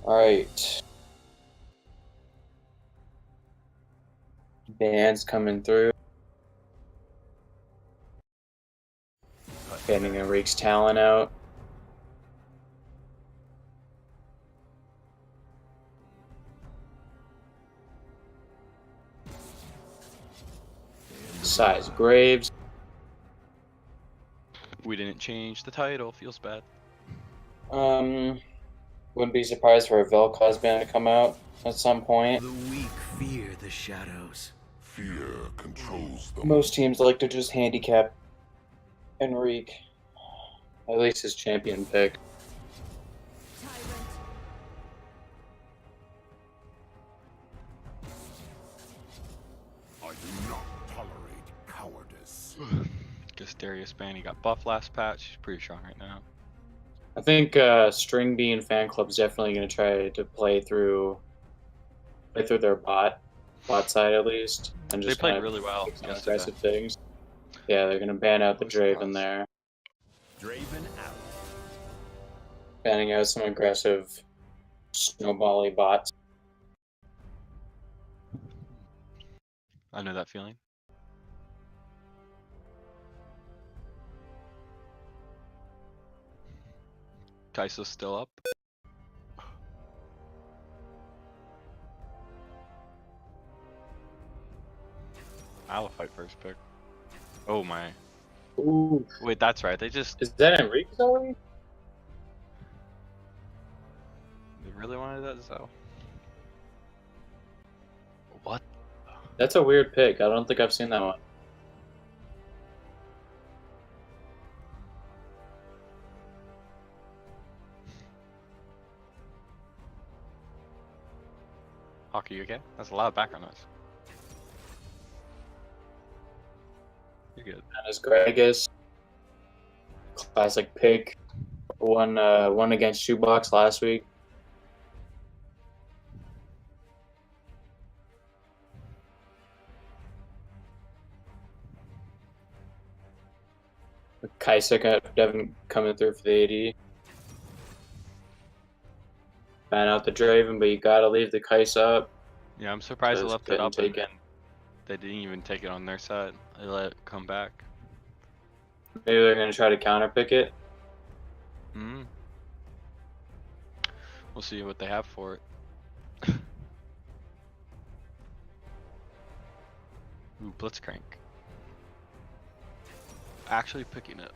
Alright. Bands coming through. Getting Enrique's talent out. Size Graves. We didn't change the title. Feels bad. Wouldn't be surprised for a Vel'Koz band to come out at some point. The weak fear the shadows. Fear controls them. Most teams like to just handicap Enrique. At least his champion pick. I do not tolerate cowardice. Guess Darius Ban, he got buffed last patch. He's pretty strong right now. I think Stringbean Fanclub is definitely going to try to play through their bot side at least, and just They played kind of really well some yesterday. aggressive things. Yeah, they're going to ban out the Draven there, Draven out. banning out some aggressive snowbally bots. I know that feeling. Kai'Sa's still up. I'll fight first pick. Oh my. Ooh, Wait, that's right. They that Enrique already? really wanted that Zoe. What? That's a weird pick. I don't think I've seen that one. Hockey, you okay? That's a lot of background noise. You're good. And as Gragas, classic pick, won against Shoebox last week. Kaisa got Devin coming through for the AD. Ban out the Draven, but you gotta leave the Kaisa up. Yeah, I'm surprised they Just left it couldn't up and take it. they didn't even take it on their side. They let it come back. Maybe they're gonna try to counterpick it. Hmm. We'll see what they have for it. Ooh, Blitzcrank. Actually picking it.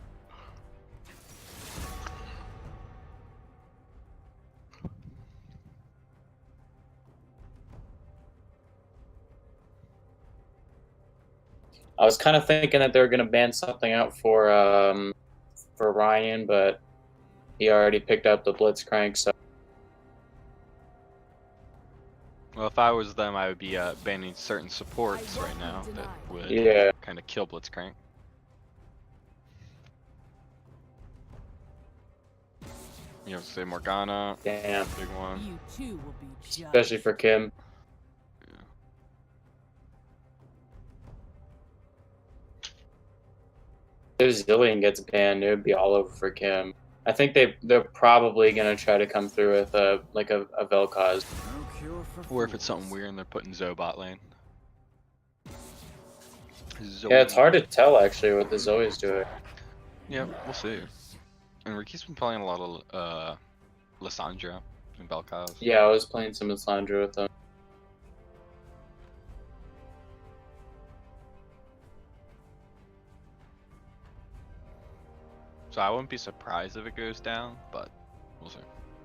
I was kind of thinking that they were gonna ban something out for Ryan, but he already picked up the Blitzcrank, so Well, if I was them, I would be banning certain supports right now that would yeah. kind of kill Blitzcrank. You know, say Morgana, Damn. big one. You too will be judged. Especially for Kim. Yeah. If Zillion gets banned, it would be all over for Kim. I think they're probably gonna try to come through with a Vel'Koz. No cure for Or if it's something weird and they're putting Zoe bot lane. Zoe. Yeah, it's hard to tell actually what the Zoe's doing. Yeah, we'll see. Enrique's been playing a lot of Lissandra and Vel'Koz. Yeah, I was playing some Lissandra with them. So I wouldn't be surprised if it goes down, but we'll see.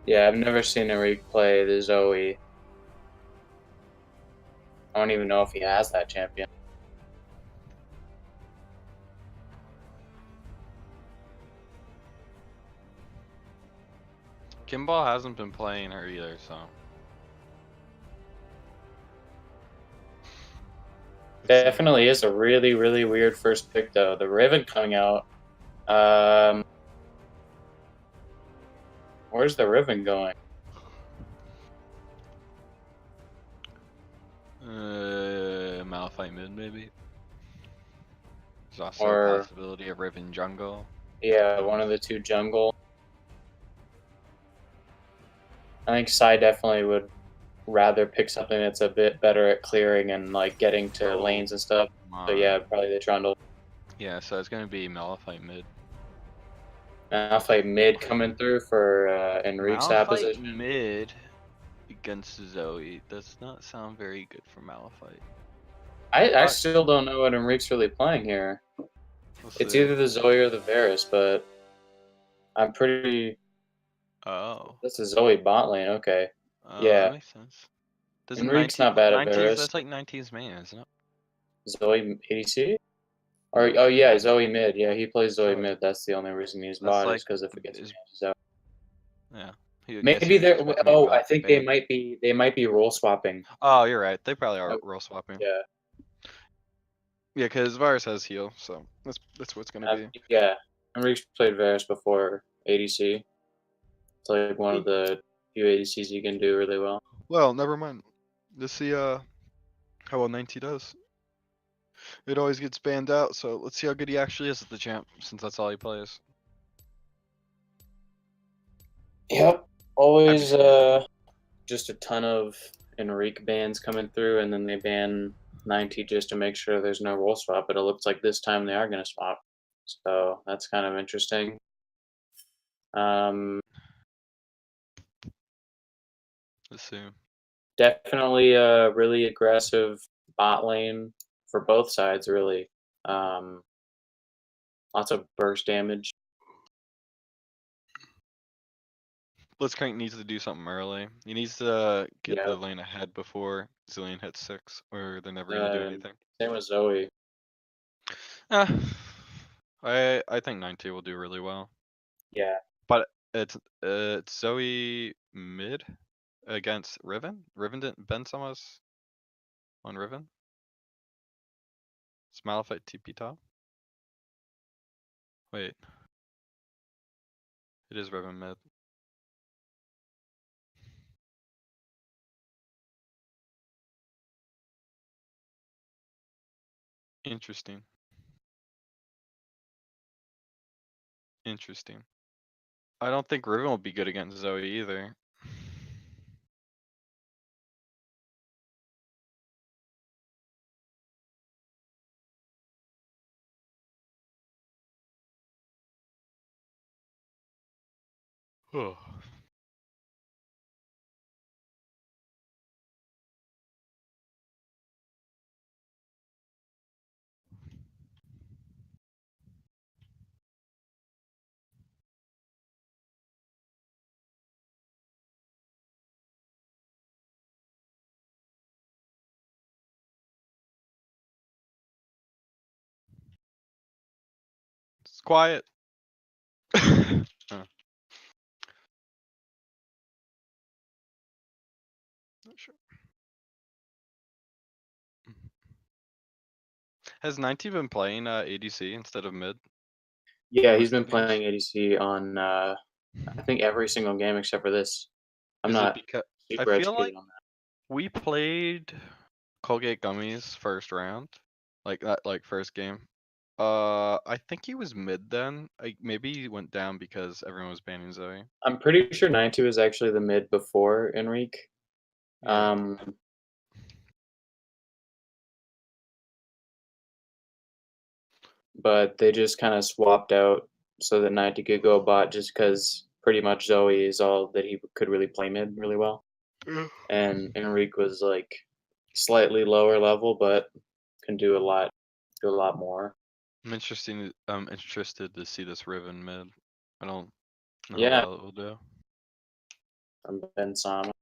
Yeah, I've never seen Enrique play the Zoe. I don't even know if he has that champion. Kimball hasn't been playing her either, so. Definitely is a really, really weird first pick though. The Riven coming out. Where's the Riven going? Malphite mid maybe. There's also Or- a possibility of Riven jungle. Yeah, one of the two jungle. think Sai definitely would rather pick something that's a bit better at clearing and like getting to Oh, lanes and stuff. So yeah, probably the Trundle. Yeah, so it's gonna be Malphite mid. Malphite mid coming through for Enrique's Malphite opposition. mid against Zoe does not sound very good for Malphite. I still don't know what Enrique's really playing here. It's either the Zoe or the Varus, but I'm pretty. Oh. This is Zoe bot lane. Okay. Oh, Yeah. that makes sense. Doesn't Enrique's 19 not bad at 19's Varus. that's like 19's main, isn't it? Zoe ADC? Or oh yeah, Zoe mid. Yeah, he plays Zoe mid. That's the only reason he's bot like, is because if it gets out. Yeah. I guess Maybe he they're. was Oh, bot I think ban. they might be role swapping. Oh, you're right. They probably are Oh, role swapping. Yeah. Yeah, because Varus has heal, so that's what it's gonna be. Yeah. Enrique's played Varus before ADC. It's like one of the few ADCs you can do really well. Well, never mind. Let's see how well 90 does. It always gets banned out, so let's see how good he actually is at the champ, since that's all he plays. Yep. Always just a ton of Enrique bans coming through, and then they ban 90 just to make sure there's no role swap, but it looks like this time they are going to swap. So that's kind of interesting. Let's see. Definitely a really aggressive bot lane for both sides, really. Lots of burst damage. Blitzcrank needs to do something early. He needs to get Yeah. the lane ahead before Zillion hits 6, or they're never gonna do anything. Same with Zoe. I think 90 will do really well. Yeah. But it's Zoe mid against Riven. Riven didn't bend some of us on Riven. It's Malphite TP top. Wait. It is Riven mid. Interesting. Interesting. I don't think Riven will be good against Zoe either. Oh. It's quiet. Not sure. Has 90 been playing ADC instead of mid? Yeah, he's Most been of the games? playing ADC on I think every single game except for this. I'm Is it not because I super feel educated like on that. we played Colgate Gummies first round, like that, like first game. I think he was mid then. Maybe he went down because everyone was banning Zoe. I'm pretty sure 92 was actually the mid before Enrique. Yeah. But they just kind of swapped out so that 90 could go bot just because pretty much Zoe is all that he could really play mid really well. And Enrique was like slightly lower level, but can do a lot more. I'm interested to see this Riven mid. I don't know Yeah. how well it will do. From Ben Sama.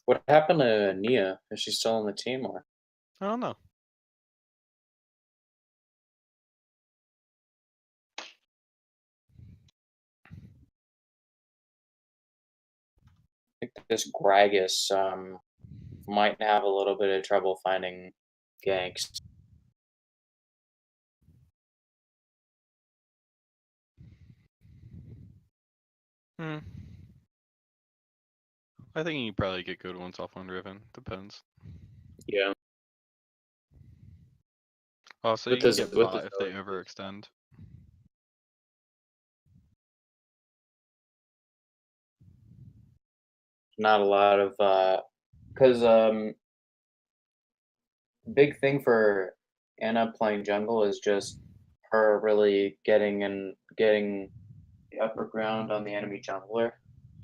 What happened to Nia? Is she still on the team or? I don't know. I think this Gragas might have a little bit of trouble finding ganks. I think you probably get good ones off on Riven. Depends. Yeah. Oh, so With you can the- get with bot the if they Zoe. overextend. Not a lot of because big thing for Anna playing jungle is just her really getting the upper ground on the enemy jungler,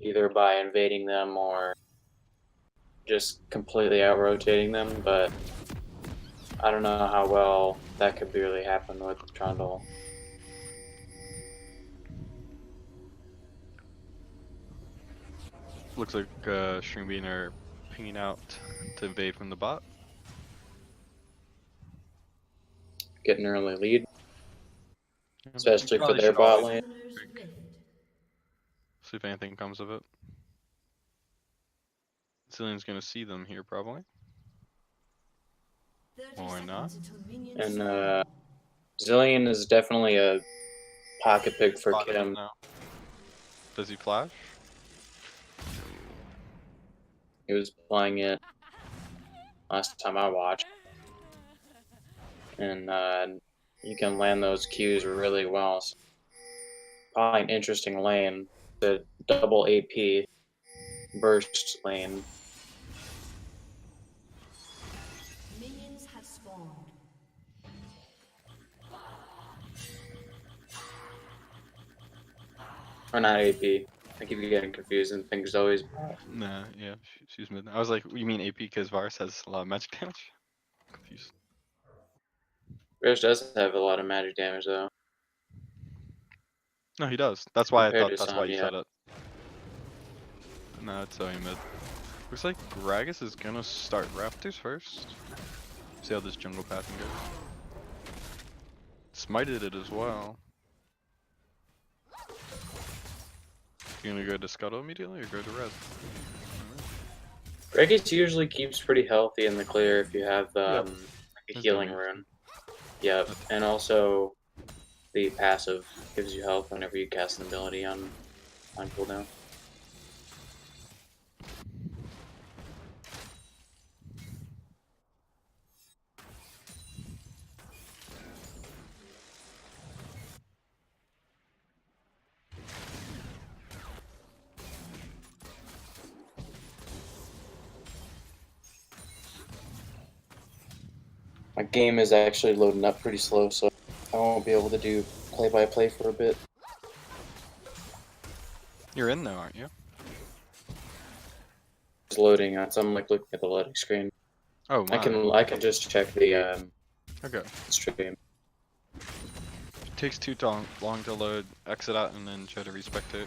either by invading them or just completely out rotating them. But I don't know how well that could really happen with Trundle. Looks like Stringbean are pinging out to invade from the bot. Get an early lead, Yeah, especially for probably their should bot always lane. see if anything comes of it. Zillion's gonna see them here probably. Or not. And Zillion is definitely a pocket pick for Bot Kim. now. Does he flash? He was playing it last time I watched, and you can land those Qs really well. So probably an interesting lane, the double AP burst lane. Minions have spawned. Or not AP. I keep getting confused and think Zoe's. Nah, yeah, she's mid. I was like, you mean AP because Varus has a lot of magic damage? Confused. Burst does have a lot of magic damage though. No, he does. That's why I Compared thought to that's some, why you yeah. said it. No, it's Zoe mid. Looks like Gragas is gonna start Raptors first. See how this jungle pathing goes. Smited it as well. You gonna go to Scuttle immediately or go to Red? Regis usually keeps pretty healthy in the clear if you have Yep. like a His healing damage. rune. Yep, and also the passive gives you health whenever you cast an ability on cooldown. My game is actually loading up pretty slow, so I won't be able to do play-by-play for a bit. You're in though, aren't you? It's loading. So I'm like looking at the loading screen. Oh my. I can just check the Okay. stream. It takes too long to load, exit out, and then try to respectate.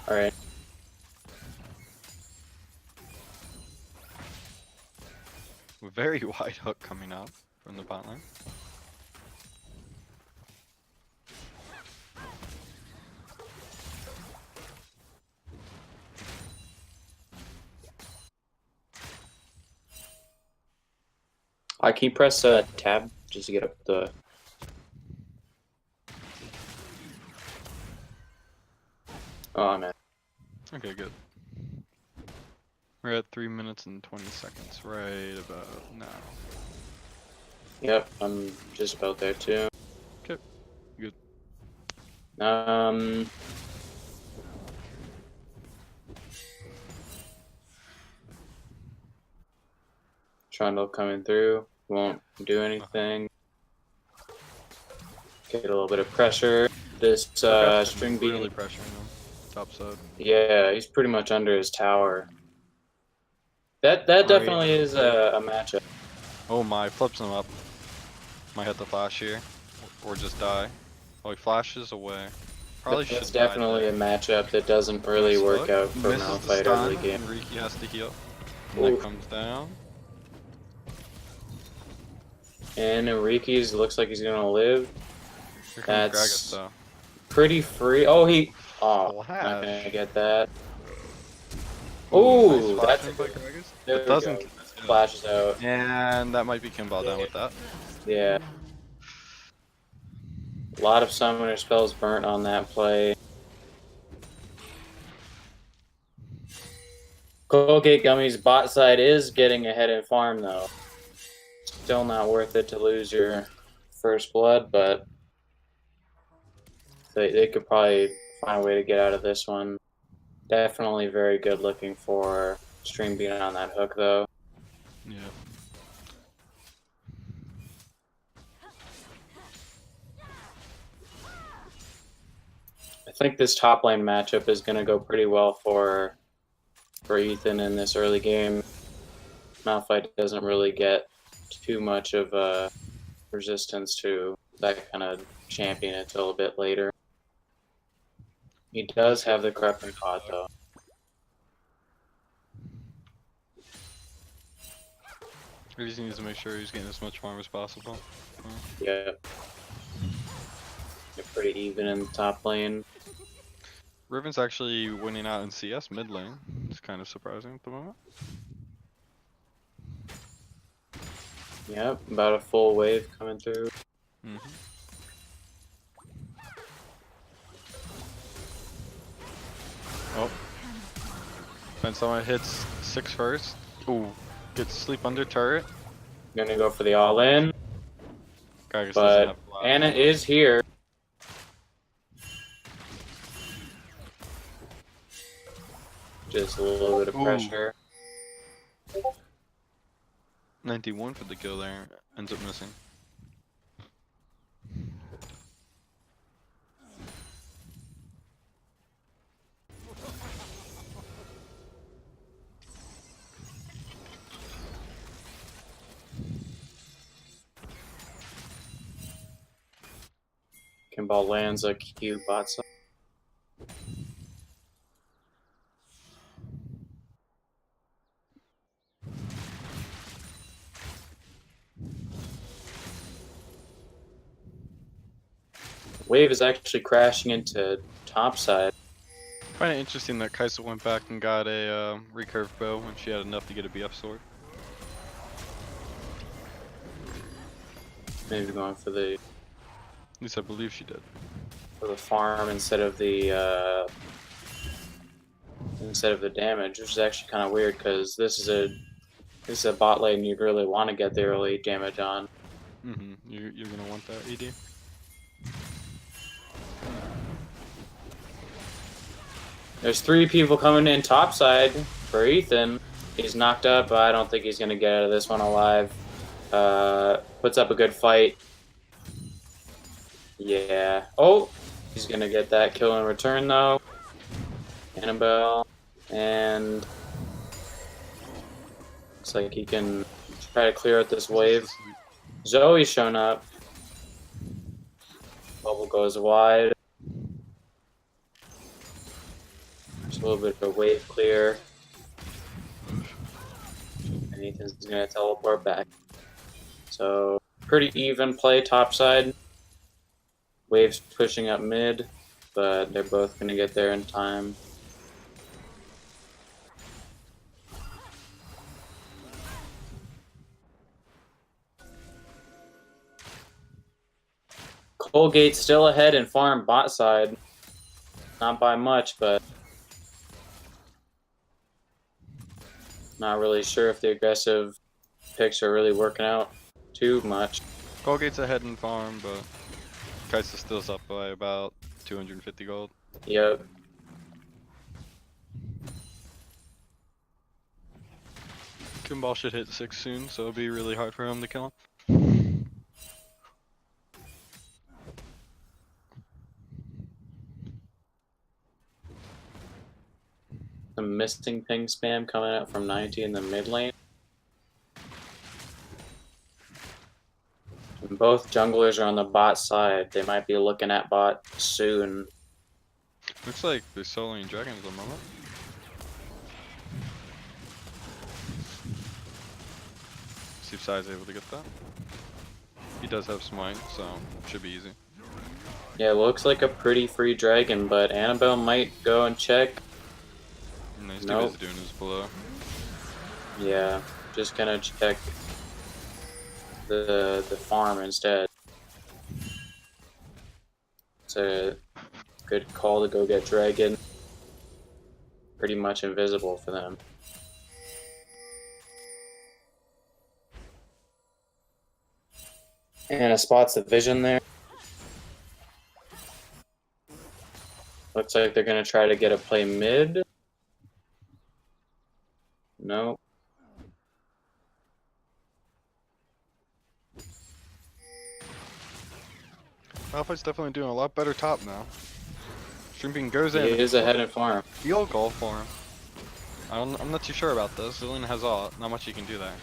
All right. Very wide hook coming out from the bot lane. I can you press tab just to get up the. Oh, I'm at. Okay, good. We're at 3 minutes and 20 seconds, right about now. Yep, I'm just about there too. Okay, good. Trundle coming through, won't do anything. Get a little bit of pressure. This Stringbean. Really pressuring him. Top side. Yeah, he's pretty much under his tower. That definitely is a matchup. Oh my, flips him up. Might have to flash here, or just die. Oh, he flashes away. Probably should. It's definitely a matchup that doesn't really work out for Misses the Malphite stun, early game. Enrique has to heal. And Ooh. that comes down. And Enrique's looks like he's gonna live. Here comes That's Gragas though. pretty free. Oh, not Flash. gonna get that. Ooh, Ooh, nice that's flashing by Gragas. there It we doesn't. go. Flashes out. And that might be Kimball down with that. Yeah. A lot of summoner spells burnt on that play. Colgate Gummies bot side is getting ahead in farm though. Still not worth it to lose your first blood, but they could probably find a way to get out of this one. Definitely very good looking for Stringbean on that hook, though. Yeah. I think this top lane matchup is going to go pretty well for Ethan in this early game. Malphite doesn't really get too much of a resistance to that kind of champion until a bit later. He does have the Creeping Pot, though. He just needs to make sure he's getting as much farm as possible. Yeah. They're pretty even in the top lane. Riven's actually winning out in CS mid lane. It's kind of surprising at the moment. Yep, about a full wave coming through. Oh. Benzoma hits 6 first. Ooh. Gets sleep under turret. Gonna go for the all-in, Gygus doesn't but have a lot. Anna is here. Just a little bit of Ooh. pressure. 91 for the kill there. Ends up missing. Kimball lands a Q bot side. Wave is actually crashing into top side. Find it interesting that Kaisa went back and got a recurve bow when she had enough to get a BF sword. Maybe going for the At least I believe she did. farm instead of the damage, which is actually kind of weird because this is a bot lane you'd really want to get the early damage on. You're gonna want that, ED. There's 3 people coming in topside for Ethan. He's knocked up, but I don't think he's going to get out of this one alive. Puts up a good fight. Yeah. Oh! He's going to get that kill in return, though. Annabelle. And looks like he can try to clear out this wave. Zoe's shown up. Bubble goes wide. Just a little bit of a wave clear. And Ethan's gonna teleport back. So pretty even play topside. Wave's pushing up mid, but they're both gonna get there in time. Colgate still ahead in farm bot side. Not by much, but not really sure if the aggressive picks are really working out too much. Colgate's ahead in farm, but Kaisa still's up by about 250 gold. Yep. Kimball should hit 6 soon, so it'll be really hard for him to kill him. Some missing ping spam coming out from 90 in the mid lane. And both junglers are on the bot side. They might be looking at bot soon. Looks like they're soloing dragons at the moment. See if Sai's able to get that. He does have smite, so should be easy. Yeah, looks like a pretty free dragon, but Annabelle might go and check. And he's Nope. too busy doing his below. Yeah, just gonna check the farm instead. It's a good call to go get dragon. Pretty much invisible for them. And a spots the vision there. Looks like they're going to try to get a play mid. No. Malphite's definitely doing a lot better top now. Stringbean goes He in. is ahead in farm. Field goal for him. I'm not too sure about this. Zillion has ult. Not much he can do there.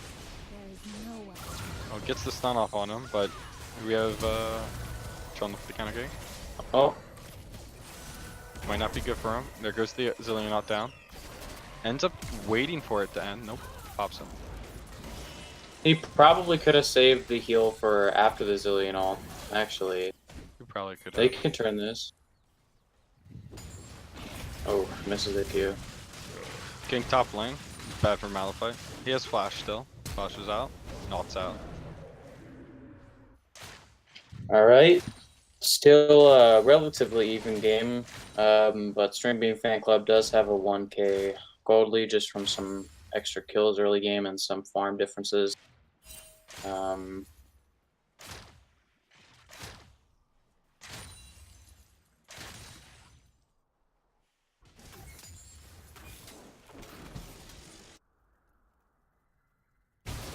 Oh, gets the stun off on him, but we have John with the counter kick. Oh, Might not be good for him. There goes the Zillion not down. Ends up waiting for it to end. Nope. Pops him. he probably could have saved the heal for after the Zillion ult. Actually, We probably could they have. can turn this. Oh, misses it too. King top lane. Bad for Malphite. He has flash still. Flash is out. Naught's out. Alright. Still a relatively even game, but Stringbean Fanclub does have a 1k gold lead just from some extra kills early game and some farm differences.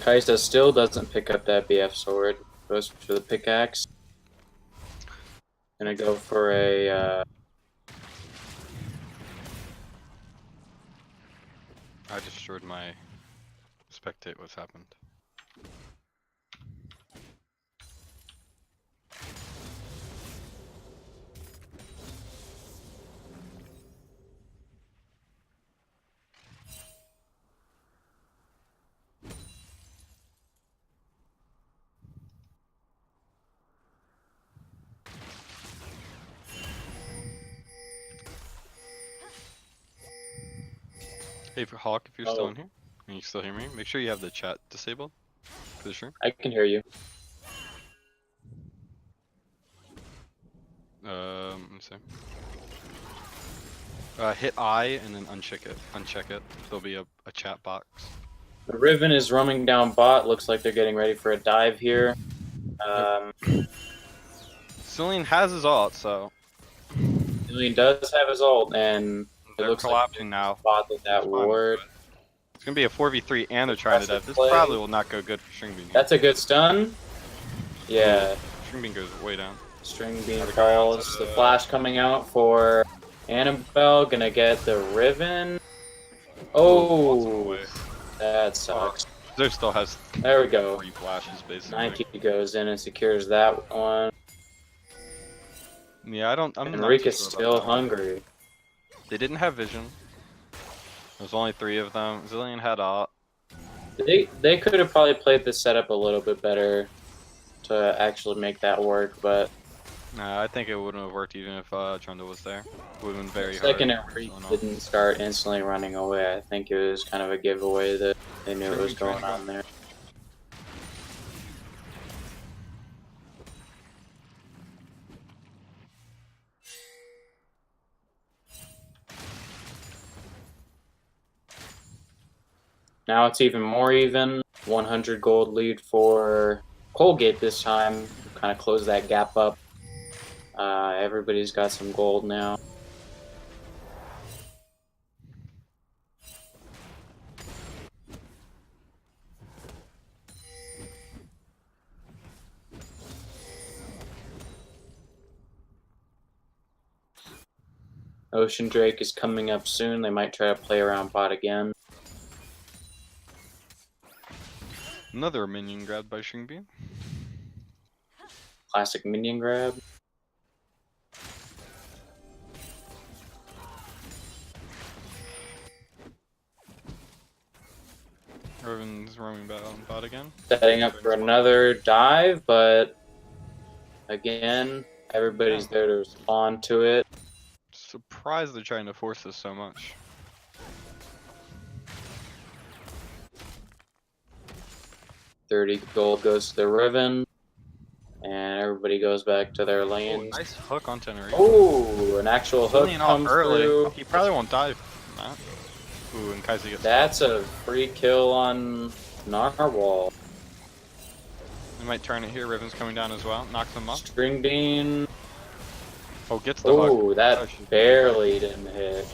Kaisa still doesn't pick up that BF sword. Goes for the pickaxe. Gonna go for a I destroyed my spectate what's happened. Hey, for Hawk, if you're still Oh. in here, and you still hear me, make sure you have the chat disabled for the stream. I can hear you. Let me see. Hit I and then uncheck it. Uncheck it. There'll be a chat box. The Riven is roaming down bot. Looks like they're getting ready for a dive here. Celine has his ult, so Julian does have his ult, and it they're looks like collapsing now. spotted that It's fine, ward. but it's gonna be a 4v3 and they're trying to dive. This Play. probably will not go good for Stringbean. That's a good stun. Yeah, Stringbean goes way down. Stringbean falls. The flash coming out for Annabelle. Gonna get the Riven. Oh, that sucks. There still has There we go. 3 flashes basically. 90 goes in and secures that one. Yeah, I'm not Enrique's too sure still about that. hungry. They didn't have vision. There's only 3 of them. Zillion had ult. They could have probably played the setup a little bit better to actually make that work, but Nah, I think it wouldn't have worked even if Trundle was there. It would have been very second hard. Enrique didn't start instantly running away. I think it was kind of a giveaway that they knew what was going on there. Now it's even more even. 100 gold lead for Colgate this time. Kind of close that gap up. Everybody's got some gold now. Ocean Drake is coming up soon. They might try to play around bot again. Another minion grabbed by Stringbean. Classic minion grab. Irvin's roaming bot again. Setting up for another dive, but again, everybody's there to respond to it. Surprised they're trying to force this so much. $30 gold goes to the Riven, and everybody goes back to their Oh, lanes. nice hook on Tenerife. Oh, an actual hook Zillion off comes early. through. He probably won't die from that. Ooh, and Kaiser gets That's a free kill on Narwhal. They might turn it here. Riven's coming down as well. Knocks him off. Stringbean. Oh, gets the hook. Oh, that Oh, she's barely didn't hit.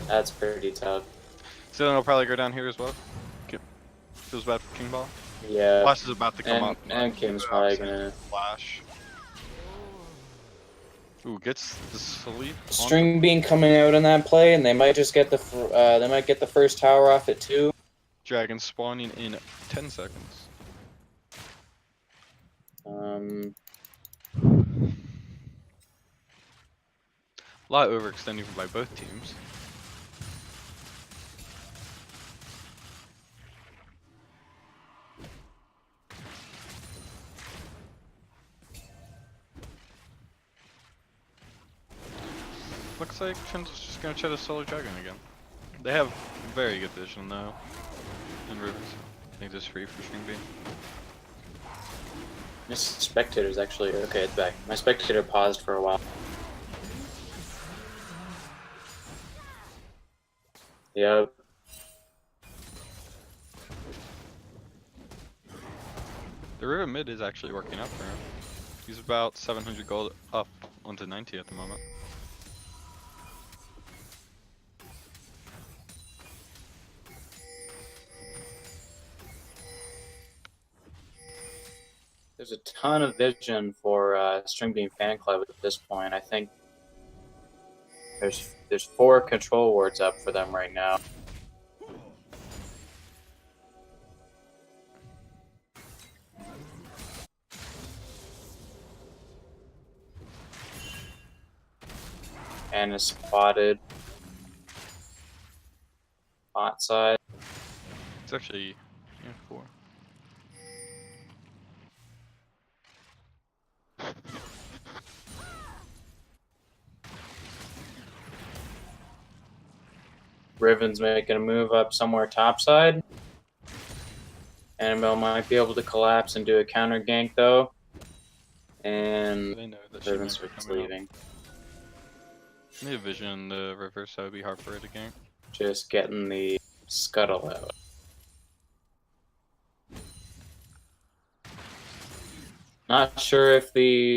That's pretty tough. Still, will probably go down here as well. Feels bad for King Ball. Yeah. Flash is about to come up. And King's probably gonna. Flash. Ooh, gets the sleep. Stringbean coming out on that play, and they might just get the first tower off it too. Dragon spawning in 10 seconds. A lot overextending by both teams. Looks like Chin's just gonna try to solo Dragon again. They have very good vision though. And Rivers. I think this free for Stringbean. My spectator's actually okay. It's back. My spectator paused for a while. Yep. The Riven mid is actually working out for him. He's about 700 gold up onto 90 at the moment. There's a ton of vision for Stringbean Fanclub at this point. I think there's 4 control wards up for them right now. And is spotted. Bot side. It's actually 4. Riven's making a move up somewhere topside. Annabelle might be able to collapse and do a counter gank though. And They know that Riven's she's leaving. They have vision in the river, so it'd be hard for her to gank. Just getting the scuttle out. Not sure if the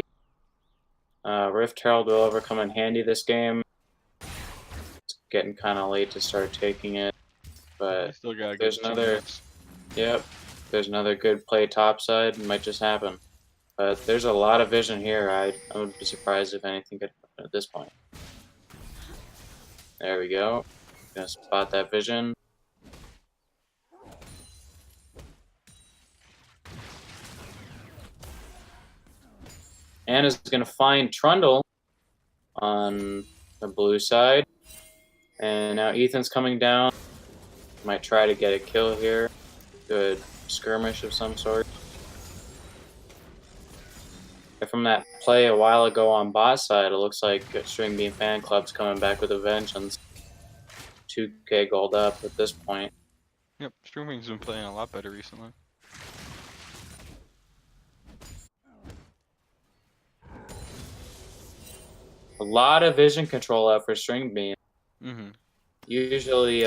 Rift Herald will ever come in handy this game. It's getting kind of late to start taking it, but Still got there's another. Yep, there's another good play topside. It might just happen, but there's a lot of vision here. I would be surprised if anything could happen at this point. There we go. Gonna spot that vision. Anna's gonna find Trundle on the blue side. And now Ethan's coming down. Might try to get a kill here. Good skirmish of some sort. From that play a while ago on bot side, it looks like Stringbean Fanclub's coming back with a vengeance. 2k gold up at this point. Yep, Stringbean's been playing a lot better recently. A lot of vision control up for Stringbean. Mm-hmm. Usually,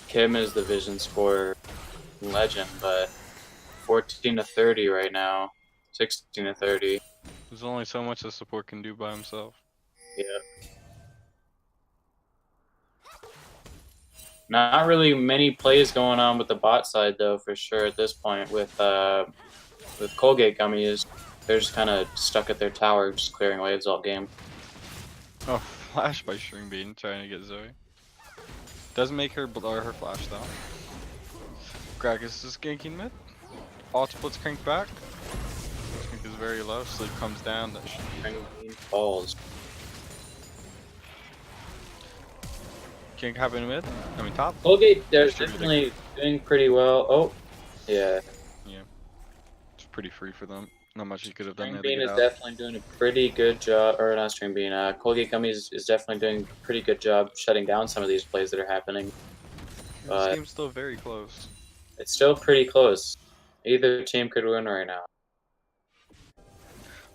Kim is the vision scorer in Legend, but 14 to 30 right now. 16 to 30. There's only so much the support can do by himself. Yeah. Not really many plays going on with the bot side though, for sure at this point. With Colgate Gummies, they're just kind of stuck at their tower, just clearing waves all game. Oh, flash by Stringbean trying to get Zoe. Doesn't make her blur her flash though. Gragas is ganking mid. Alt splits crank back. Crank is very low. Sleep comes down. That should be Falls. King happen mid. I mean top. Colgate, they're definitely doing pretty well. Oh, yeah. Yeah. It's pretty free for them. Not much you could have done there. Stringbean is definitely doing a pretty good job, or not Stringbean, Colgate Gummies is definitely doing a pretty good job shutting down some of these plays that are happening. This game's still very close. It's still pretty close. Either team could win right now.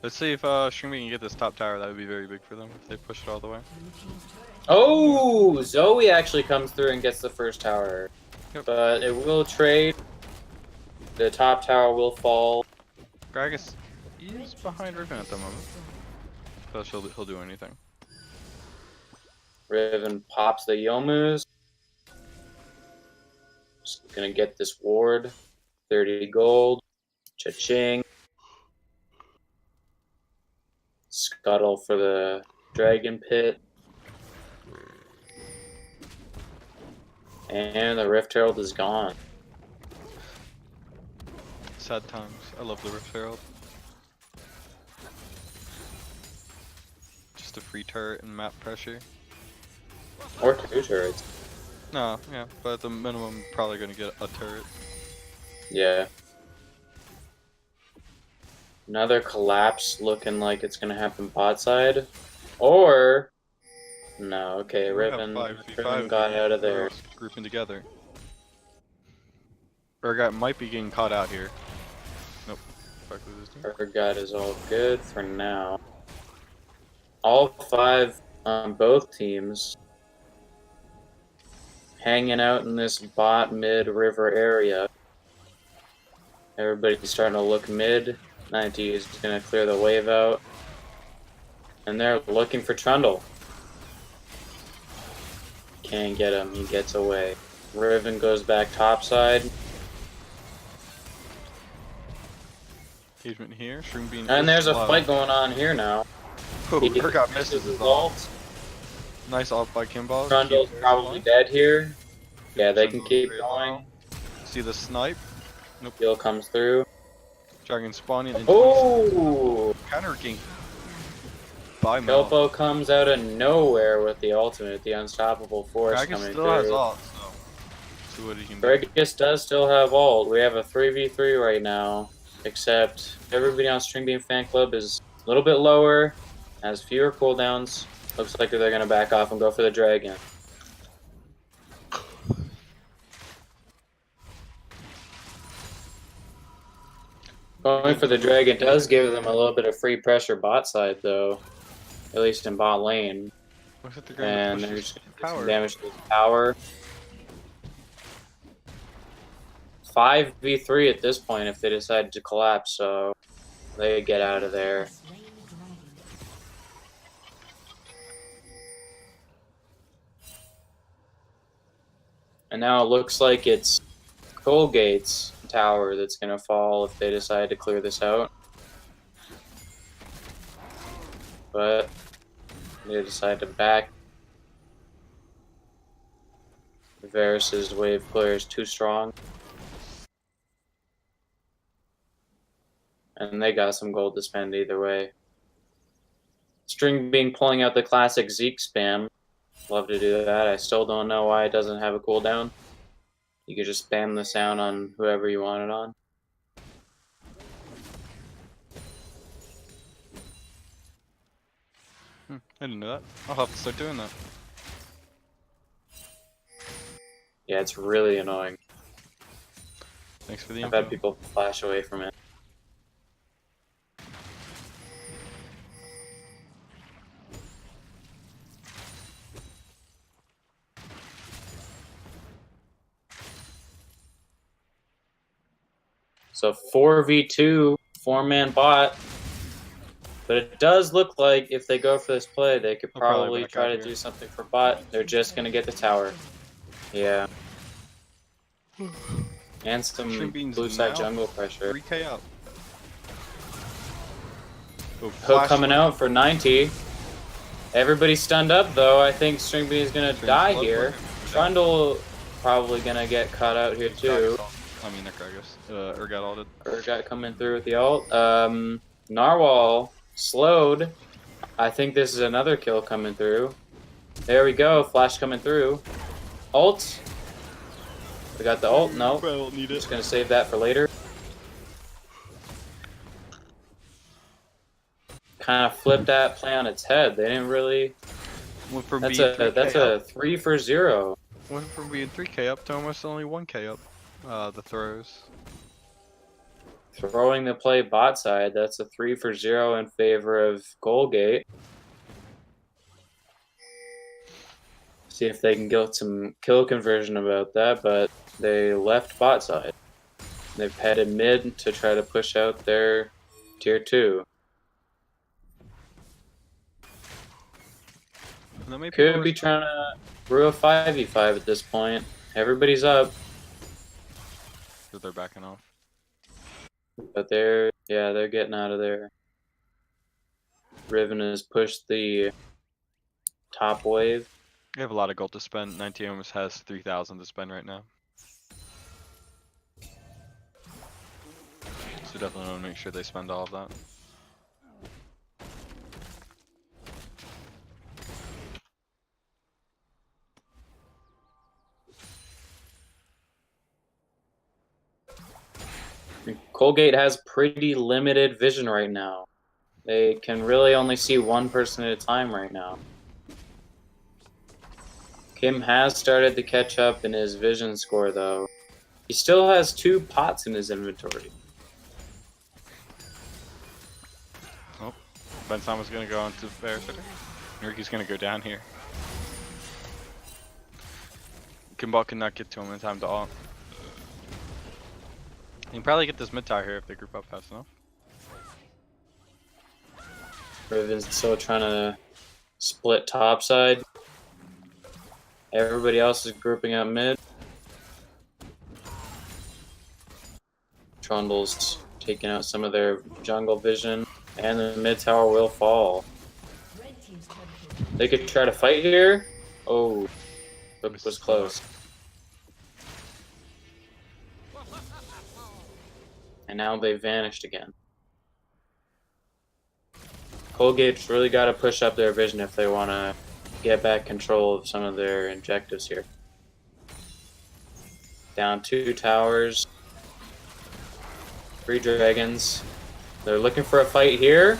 Let's see if Stringbean can get this top tower. That would be very big for them if they push it all the way. Oh, Zoe actually comes through and gets the first tower. Yep. But it will trade. The top tower will fall. Gragas is behind Riven at the moment. But he'll do anything. Riven pops the Yomus. Just gonna get this ward. 30 gold. Cha-ching. Scuttle for the dragon pit. And the Rift Herald is gone. Sad times. I love the Rift Herald. Just a free turret and map pressure. Or 2 turrets. No, yeah, but at the minimum, probably gonna get a turret. Yeah. Another collapse looking like it's gonna happen bot side. Or no, okay, We have Riven 5v5 got out of there. grouping together. Urgot might be getting caught out here. Nope. Fuck with his team. Urgot is all good for now. All 5 on both teams hanging out in this bot mid river area. Everybody's starting to look mid. 90 is gonna clear the wave out. And they're looking for Trundle. Can't get him, he gets away. Riven goes back topside. Engagement here. Stringbean. And there's a fight going on here now. Oh, He Urgot misses his ult. ult. Nice ult by Kimball. Trundle's Keep probably going. dead here. Yeah, they can Trundle's keep very going. low. See the snipe. Nope. Heal comes through. Dragon spawning and Oh! counter gank by Mel. Kelpo comes out of nowhere with the ultimate, the unstoppable force Gragas coming still has through. ult, so see what he can do. Gragas does still have ult. We have a 3v3 right now, except everybody on Stringbean Fanclub is a little bit lower, has fewer cooldowns. Looks like they're gonna back off and go for the dragon. Going for the dragon does give them a little bit of free pressure bot side, though. At least in bot lane. Looks like they're going And to push there's his some power. damage to his power. 5v3 at this point if they decide to collapse, so they get out of there. Slain the dragon. And now it looks like it's Colgate's tower that's gonna fall if they decide to clear this out. But they decide to back. Varus's wave clear is too strong. And they got some gold to spend either way. Stringbean pulling out the classic Zeke spam. Love to do that. I still don't know why it doesn't have a cooldown. You could just spam the sound on whoever you want it on. I didn't know that. I'll have to start doing that. Yeah, it's really annoying. Thanks for the I've info. had people flash away from it. So 4v2, 4-man bot. But it does look like if they go for this play, they could They'll probably probably back try out to here. do something for bot. They're just gonna get the tower. Yeah. And some Stringbean's blue side now jungle pressure. 3k up. Oh, Hook flash coming one. out for 90. Everybody's stunned up though. I think Stringbean is gonna String's die blood here. working. Trundle probably gonna get caught out here too. Gragas ult. I mean, not Gragas. Urgot ulted. Urgot coming through with the ult. Narwhal slowed. I think this is another kill coming through. There we go. Flash coming through. Ult. We got the ult. No. I don't need Just it. gonna save that for later. Kind of flipped that play on its head. They didn't really. Went from That's being a 3K up. 3 for 0. Went from being 3k up to almost only 1k up. The throws. Throwing the play bot side. That's a 3 for 0 in favor of Colgate. See if they can get some kill conversion about that, but they left bot side. They've headed mid to try to push out their Tier 2. And that may Could be trying to brew a 5v5 at this point. Everybody's up, They're backing off. but they're getting out of there. Riven has pushed the top wave. They have a lot of gold to spend. 19 almost has 3,000 to spend right now. So definitely want to make sure they spend all of that. Colgate has pretty limited vision right now. They can really only see one person at a time right now. Kim has started to catch up in his vision score, though. He still has 2 pots in his inventory. Oh, Benson was going to go on to Barrisitter. Ricky's going to go down here. Kimball cannot get to him in time to ult. You can probably get this mid tower here if they group up fast enough. Riven's still trying to split topside. Everybody else is grouping up mid. Trundle's taking out some of their jungle vision, and the mid tower will fall. They could try to fight here. Oh, that was close. And now they vanished again. Colgate's really got to push up their vision if they want to get back control of some of their objectives here. Down 2 towers. 3 dragons. They're looking for a fight here.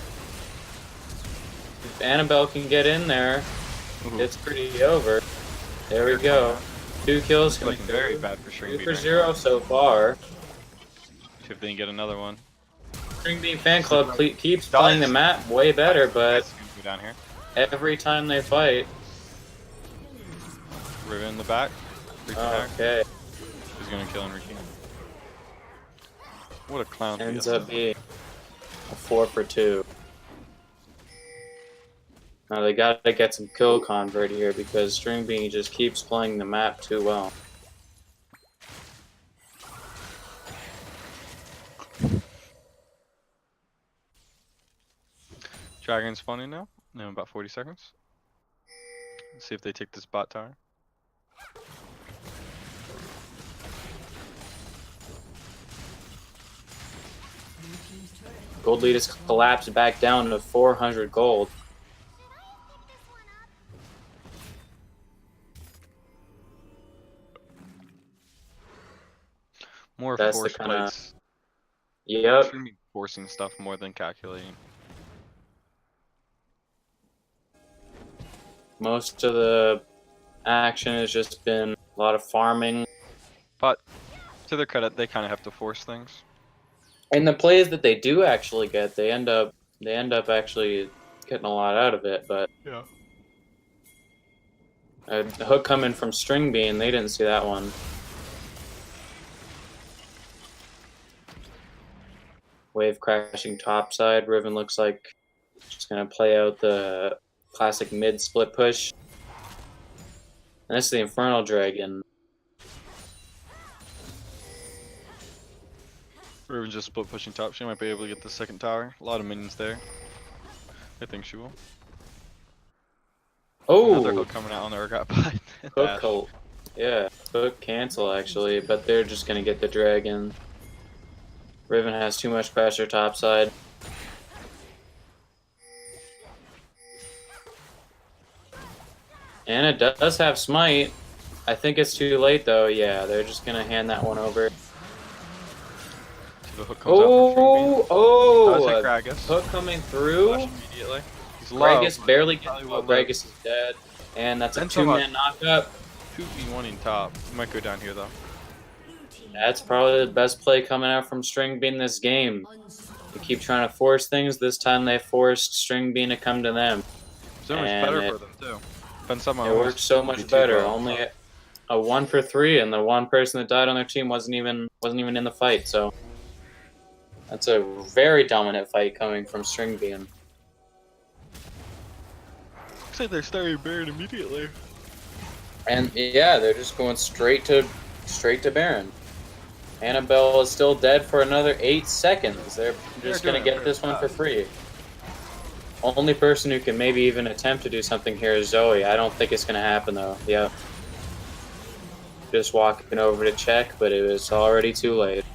If Annabelle can get in there, it's pretty over. There we go. 2 kills coming Looking very bad for Stringbean. 2 for 0 so far. See if they can get another one. Stringbean Fanclub keeps playing the map way better, but Go down here. every time they fight. Riven in the back. Okay. He's gonna kill Enrique. What a clown. he Ends is. up being a 4 for 2. Now they gotta get some kill convert here because Stringbean just keeps playing the map too well. Dragon spawning now. In about 40 seconds. Let's see if they take this bot tower. Gold lead has collapsed back down to 400 gold. More That's the force kinda- plays. Yep. Shouldn't be forcing stuff more than calculating. Most of the action has just been a lot of farming. But to their credit, they kind of have to force things. And the plays that they do actually get, they end up actually getting a lot out of it, but Yeah. a hook coming from Stringbean, they didn't see that one. Wave crashing topside. Riven looks like just gonna play out the classic mid split push. And this is the Infernal Dragon. Riven just split pushing top. She might be able to get the second tower. A lot of minions there. I think she will. Another Oh, hook coming out on the Urgot bot. hook cult. Yeah, hook cancel actually, but they're just gonna get the dragon. Riven has too much pressure topside. And it does have smite. I think it's too late though. Yeah, they're just gonna hand that one over. The hook comes out for Oh, Does hit a Gragas. hook coming through. Flash immediately. He's low. Gragas barely gets. Probably Oh, will live. Gragas is dead, and that's a Then come 2-man knockup. 2v1 in top. He might go down here though. That's probably the best play coming out from Stringbean this game. They keep trying to force things. This time they forced Stringbean to come to them. So much And better it- for them too. Benzema It worked so much better. Only a 1 for 3, and the one person that died on their team wasn't even in the fight. So That's a very dominant fight coming from Stringbean. Looks like they're starting Baron immediately. And yeah, they're just going straight to Baron. Annabelle is still dead for another 8 seconds. They're just gonna get this one for free. Only person who can maybe even attempt to do something here is Zoe. I don't think it's gonna happen though. Yep. Just walking over to check, but it was already too late.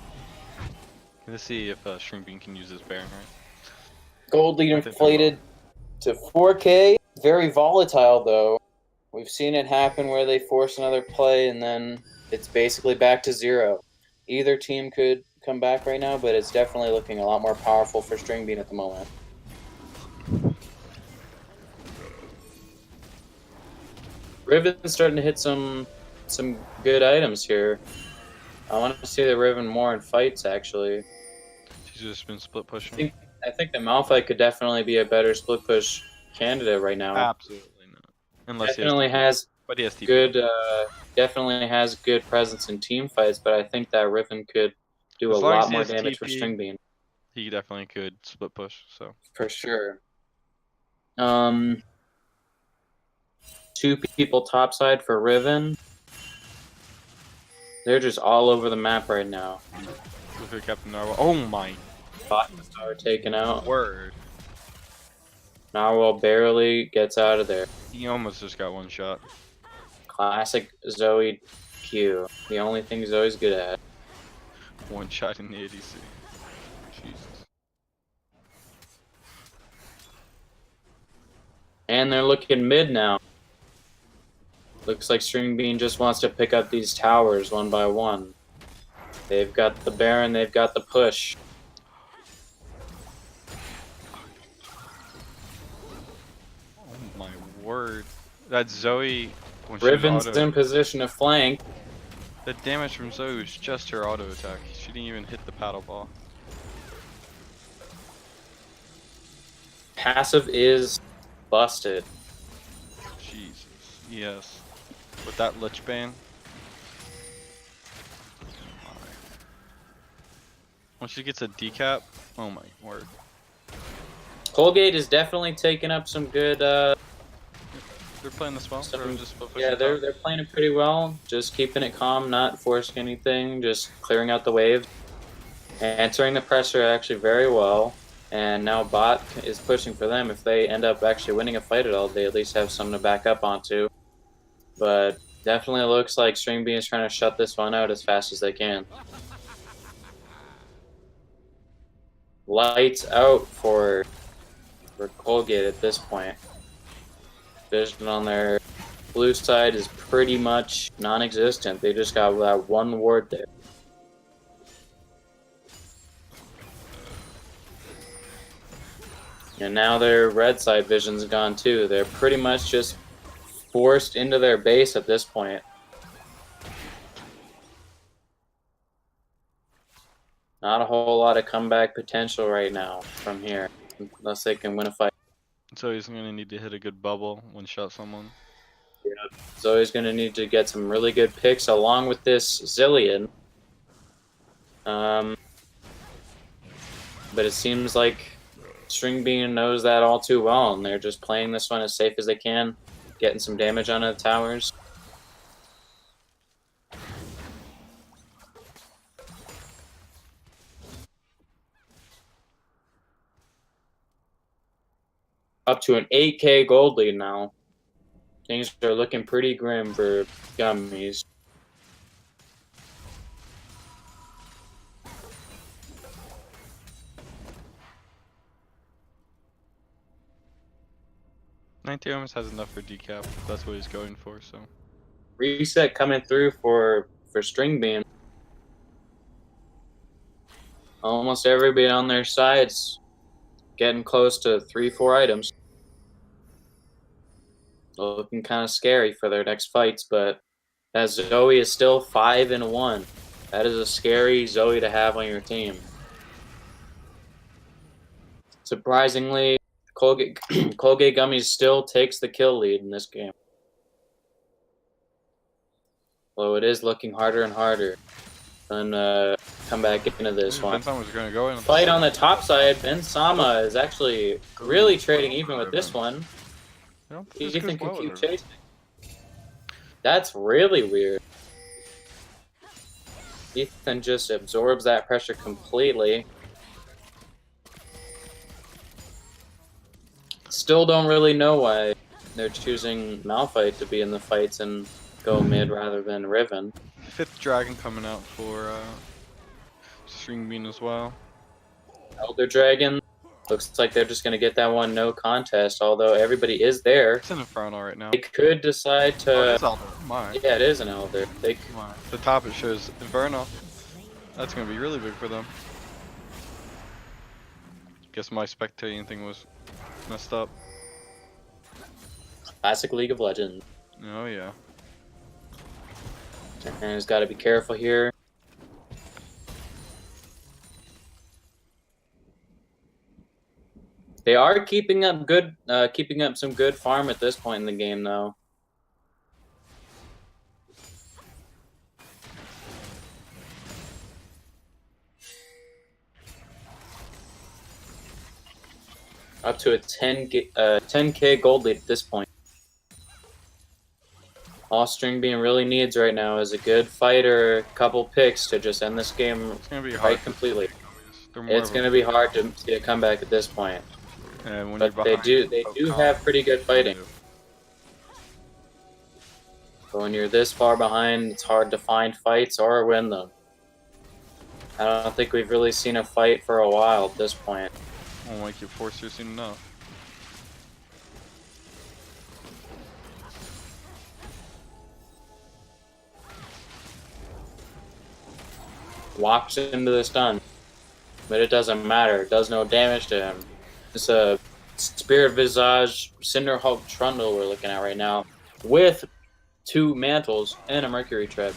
Let's see if Stringbean can use his Baron right. Gold lead inflated to 4K. Very volatile though. We've seen it happen where they force another play and then it's basically back to 0. Either team could come back right now, but it's definitely looking a lot more powerful for Stringbean at the moment. Riven's starting to hit some good items here. I want to see the Riven more in fights, actually. She's just been split pushing. I think the Malphite could definitely be a better split push candidate right now. Absolutely not. Unless Definitely has but he has TP. good. Definitely has good presence in team fights, but I think that Riven could do a lot more damage for Stringbean. He definitely could split push. So for sure. 2 people topside for Riven. They're just all over the map right now. look at Captain Narwhal. Oh my! Bottoms are taken out. Word. Narwhal barely gets out of there. He almost just got one shot. Classic Zoe Q. The only thing Zoe's good at. One shot in the ADC. Jesus. And they're looking mid now. Looks like Stringbean just wants to pick up these towers one by one. They've got the Baron, they've got the push. Oh my word. That Zoe... Riven's in position to flank. The damage from Zoe was just her auto attack. She didn't even hit the paddle ball. Passive is busted. Jesus. Yes. With that Lich Bane. Once she gets a decap, oh my word. Colgate is definitely taking up some good They're playing this well. They're playing it pretty well. Just keeping it calm, not forcing anything, just clearing out the waves. Answering the pressure actually very well. And now bot is pushing for them. If they end up actually winning a fight at all, they at least have something to back up onto. But definitely looks like Stringbean is trying to shut this one out as fast as they can. Lights out for Colgate at this point. Vision on their blue side is pretty much non-existent. They just got that one ward there. And now their red side vision's gone too. They're pretty much just forced into their base at this point. Not a whole lot of comeback potential right now from here, unless they can win a fight. So he's gonna need to hit a good bubble, one-shot someone. Yeah, Zoe's gonna need to get some really good picks along with this Zillion. But it seems like Stringbean knows that all too well, and they're just playing this one as safe as they can, getting some damage onto the towers. Up to an 8K gold lead now. Things are looking pretty grim for Gummies. Ninety almost has enough for decap. That's what he's going for. So Reset coming through for Stringbean. Almost everybody on their sides getting close to 3-4 items. Looking kind of scary for their next fights, but as Zoe is still 5-1, that is a scary Zoe to have on your team. Surprisingly, Colgate Gummies still takes the kill lead in this game. Although it is looking harder and harder. And come back into this one. Benzama was gonna go in. Fight on the top side. Ben Sama is actually really trading even with this one. Ethan can keep chasing. That's really weird. Ethan just absorbs that pressure completely. Still don't really know why they're choosing Malphite to be in the fights and go mid rather than Riven. 5th dragon coming out for Stringbean as well. Elder Dragon. Looks like they're just going to get that one no contest, although everybody is there. It's an Inferno right now. They could decide to... it's Elder. My. Yeah, it is an Elder. The top it shows Inferno. That's going to be really big for them. Guess my spectating thing was messed up. Classic League of Legends. Oh yeah. Turner's got to be careful here. They are keeping up some good farm at this point in the game, though. Up to a 10K gold lead at this point. All Stringbean really needs right now is a good fight or a couple picks to just end this game right completely. It's going to be hard to see a comeback at this point. And when but they do have pretty good fighting. But when you're this far behind, it's hard to find fights or win them. I don't think we've really seen a fight for a while at this point. I don't like you forced here soon enough. Walks into the stun, but it doesn't matter. It does no damage to him. It's a Spirit Visage Cinderhulk Trundle we're looking at right now, with 2 mantles and a Mercury Tread.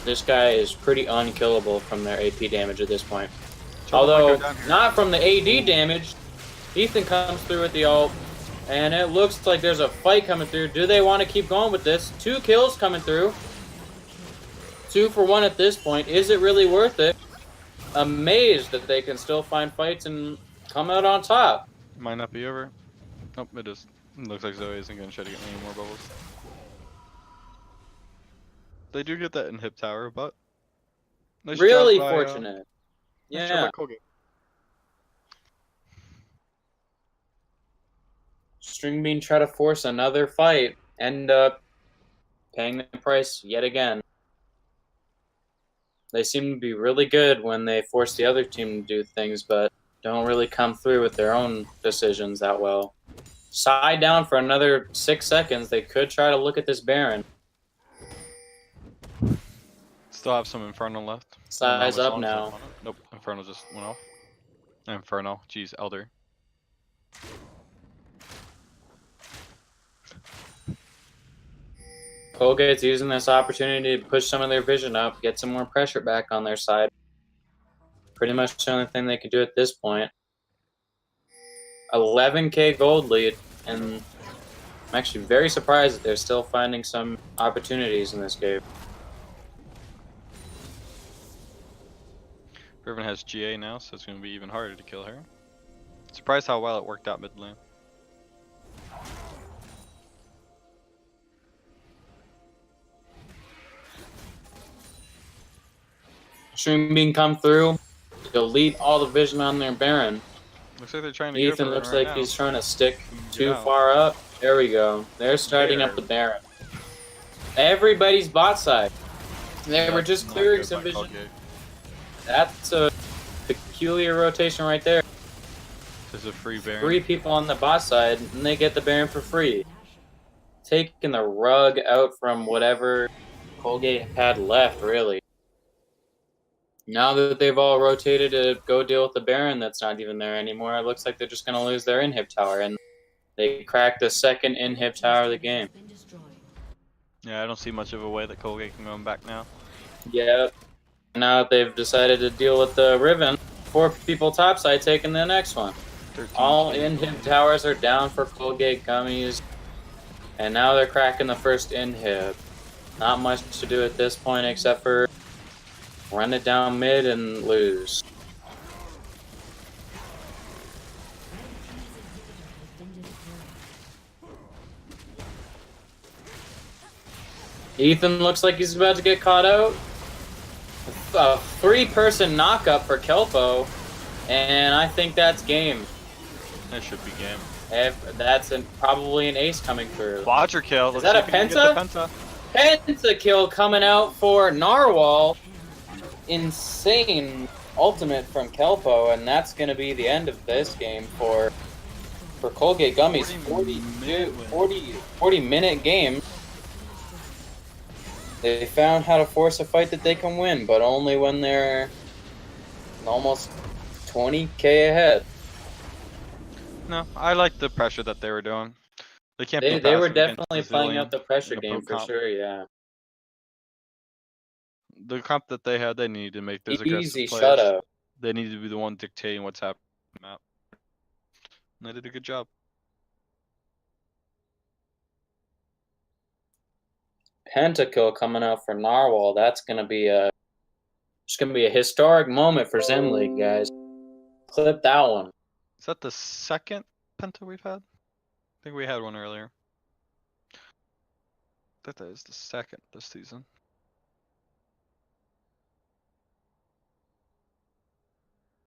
This guy is pretty unkillable from their AP damage at this point. Although, not from the AD damage. Ethan comes through with the ult, and it looks like there's a fight coming through. Do they want to keep going with this? 2 kills coming through. 2 for 1 at this point. Is it really worth it? Amazed that they can still find fights and come out on top. Might not be over. Nope, it is. It looks like Zoe isn't going to try to get any more bubbles. They do get that inhib tower, but... Nice really by, fortunate. Nice yeah. by Colgate. Stringbean try to force another fight. End up paying the price yet again. They seem to be really good when they force the other team to do things, but don't really come through with their own decisions that well. Side down for another 6 seconds. They could try to look at this Baron. Still have some Inferno left. Size up now. Nope, Inferno just went off. Inferno, jeez, Elder. Colgate's using this opportunity to push some of their vision up, get some more pressure back on their side. Pretty much the only thing they could do at this point. 11K gold lead, and I'm actually very surprised that they're still finding some opportunities in this game. Riven has GA now, so it's going to be even harder to kill her. Surprised how well it worked out mid lane. Stringbean come through, delete all the vision on their Baron. Looks like they're trying to Ethan looks like he's trying to stick too far up. There we go. They're starting up the Baron. Everybody's bot side. They were just clearing some vision. That's a peculiar rotation right there. This is a free Baron. 3 people on the bot side, and they get the Baron for free. Taking the rug out from whatever Colgate had left, really. Now that they've all rotated to go deal with the Baron that's not even there anymore, it looks like they're just going to lose their inhib tower, and they cracked the second inhib tower of the game. Yeah, I don't see much of a way that Colgate can go back now. Yeah. Now that they've decided to deal with the Riven, 4 people topside taking the next one. All inhib towers are down for Colgate Gummies, and now they're cracking the first inhib. Not much to do at this point except for Run it down mid and lose. Ethan looks like he's about to get caught out. A 3-person knockup for Kelpo, and I think that's game. That should be game. If that's probably an ace coming through. Quadra kill. Is Let's that see a if we can get penta? the penta. Penta kill coming out for Narwhal. Insane ultimate from Kelpo, and that's going to be the end of this game for Colgate Gummies. 40 minute game. They found how to force a fight that they can win, but only when they're almost 20k ahead. No, I like the pressure that they were doing. They can't. They were definitely playing up the pressure game for sure. Yeah. The comp that they had, they needed to make those Easy aggressive plays. shutout. They needed to be the one dictating what's happening on the map. And they did a good job. Pentakill coming out for Narwhal. That's gonna be a historic moment for Zen League, guys. Clip that one. Is that the second penta we've had? I think we had one earlier. I think that is the second this season.